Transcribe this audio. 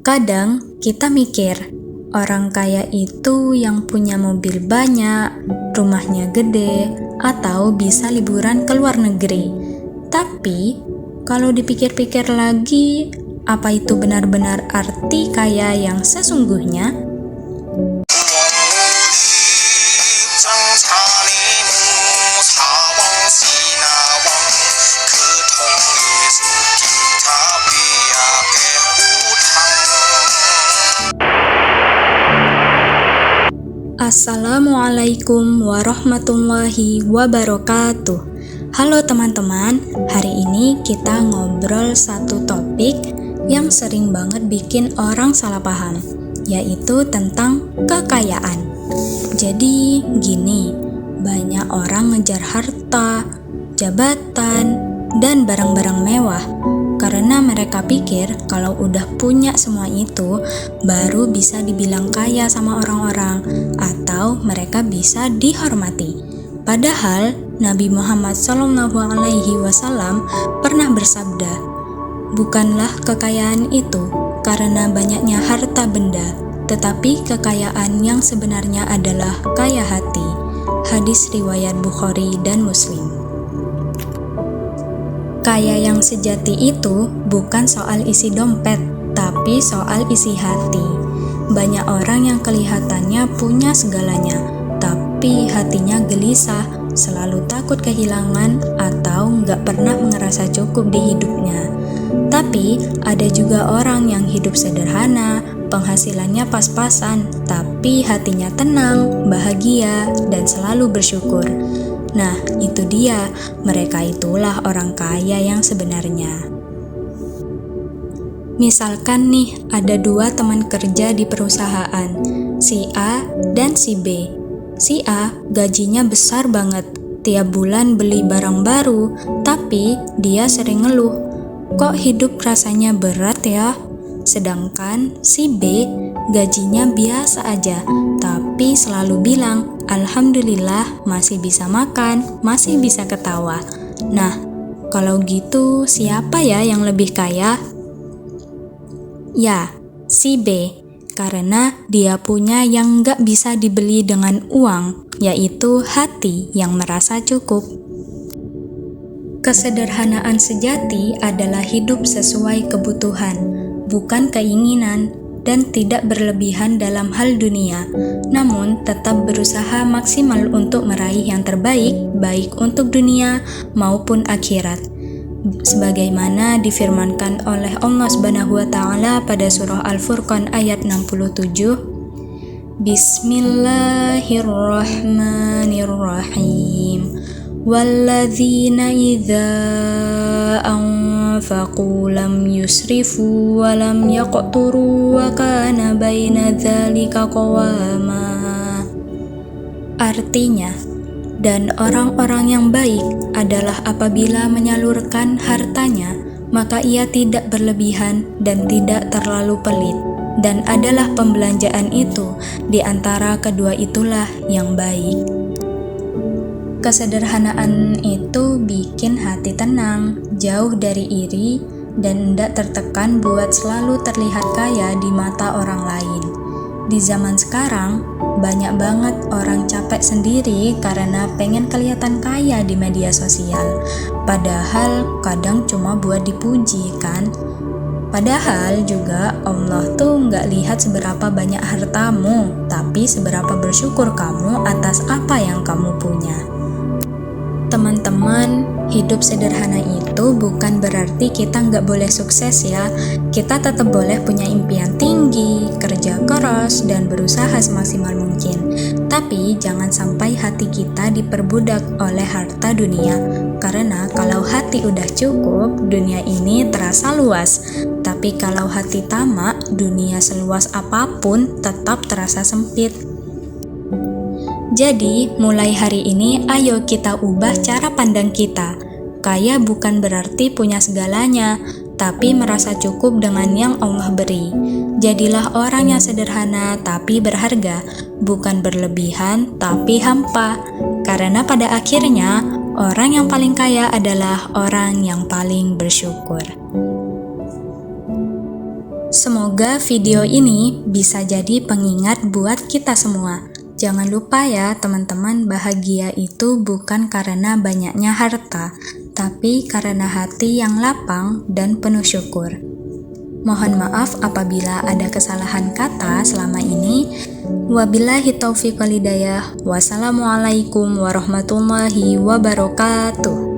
Kadang kita mikir, orang kaya itu yang punya mobil banyak, rumahnya gede, atau bisa liburan ke luar negeri. Tapi, kalau dipikir-pikir lagi, apa itu benar-benar arti kaya yang sesungguhnya? Assalamualaikum warahmatullahi wabarakatuh. Halo teman-teman, hari ini kita ngobrol satu topik yang sering banget bikin orang salah paham, yaitu tentang kekayaan. Jadi gini, banyak orang ngejar harta, jabatan, dan barang-barang mewah karena mereka pikir kalau udah punya semua itu baru bisa dibilang kaya sama orang-orang atau mereka bisa dihormati. Padahal Nabi Muhammad SAW pernah bersabda, bukanlah kekayaan itu karena banyaknya harta benda, tetapi kekayaan yang sebenarnya adalah kaya hati. Hadis riwayat Bukhari dan Muslim. Kaya yang sejati itu bukan soal isi dompet, tapi soal isi hati. Banyak orang yang kelihatannya punya segalanya, tapi hatinya gelisah, selalu takut kehilangan, atau nggak pernah ngerasa cukup di hidupnya. Tapi ada juga orang yang hidup sederhana, penghasilannya pas-pasan, tapi hatinya tenang, bahagia, dan selalu bersyukur. Nah, itu dia, mereka itulah orang kaya yang sebenarnya. Misalkan nih, ada dua teman kerja di perusahaan, si A dan si B. Si A gajinya besar banget, tiap bulan beli barang baru, tapi dia sering ngeluh, kok hidup rasanya berat ya? Sedangkan si B gajinya biasa aja, tapi selalu bilang, alhamdulillah masih bisa makan, masih bisa ketawa. Nah, kalau gitu siapa ya yang lebih kaya? Ya, si B, karena dia punya yang gak bisa dibeli dengan uang, yaitu hati yang merasa cukup. Kesederhanaan sejati adalah hidup sesuai kebutuhan, bukan keinginan, dan tidak berlebihan dalam hal dunia, namun tetap berusaha maksimal untuk meraih yang terbaik, baik untuk dunia maupun akhirat. Sebagaimana difirmankan oleh Allah Subhanahu wa Ta'ala pada surah Al-Furqan ayat 67, Bismillahirrahmanirrahim. Walladzina idza anfaqu lam yusrifu wa lam yaqturu wa kana baina dzalika qawama. Artinya, dan orang-orang yang baik adalah apabila menyalurkan hartanya, maka ia tidak berlebihan dan tidak terlalu pelit, dan adalah pembelanjaan itu di antara kedua itulah yang baik. Kesederhanaan itu bikin hati tenang, jauh dari iri, dan tidak tertekan buat selalu terlihat kaya di mata orang lain. Di zaman sekarang, banyak banget orang capek sendiri karena pengen kelihatan kaya di media sosial. Padahal kadang cuma buat dipuji kan? Padahal juga Allah tuh nggak lihat seberapa banyak hartamu, tapi seberapa bersyukur kamu atas apa yang kamu punya. Teman-teman, hidup sederhana itu bukan berarti kita nggak boleh sukses ya. Kita tetap boleh punya impian tinggi, kerja keras, dan berusaha semaksimal mungkin. Tapi jangan sampai hati kita diperbudak oleh harta dunia. Karena kalau hati udah cukup, dunia ini terasa luas. Tapi kalau hati tamak, dunia seluas apapun tetap terasa sempit. Jadi, mulai hari ini ayo kita ubah cara pandang kita. Kaya bukan berarti punya segalanya, tapi merasa cukup dengan yang Allah beri. Jadilah orang yang sederhana tapi berharga, bukan berlebihan tapi hampa. Karena pada akhirnya, orang yang paling kaya adalah orang yang paling bersyukur. Semoga video ini bisa jadi pengingat buat kita semua. Jangan lupa ya teman-teman, bahagia itu bukan karena banyaknya harta, tapi karena hati yang lapang dan penuh syukur. Mohon maaf apabila ada kesalahan kata selama ini. Wabillahi taufiq wal hidayah. Wassalamualaikum warahmatullahi wabarakatuh.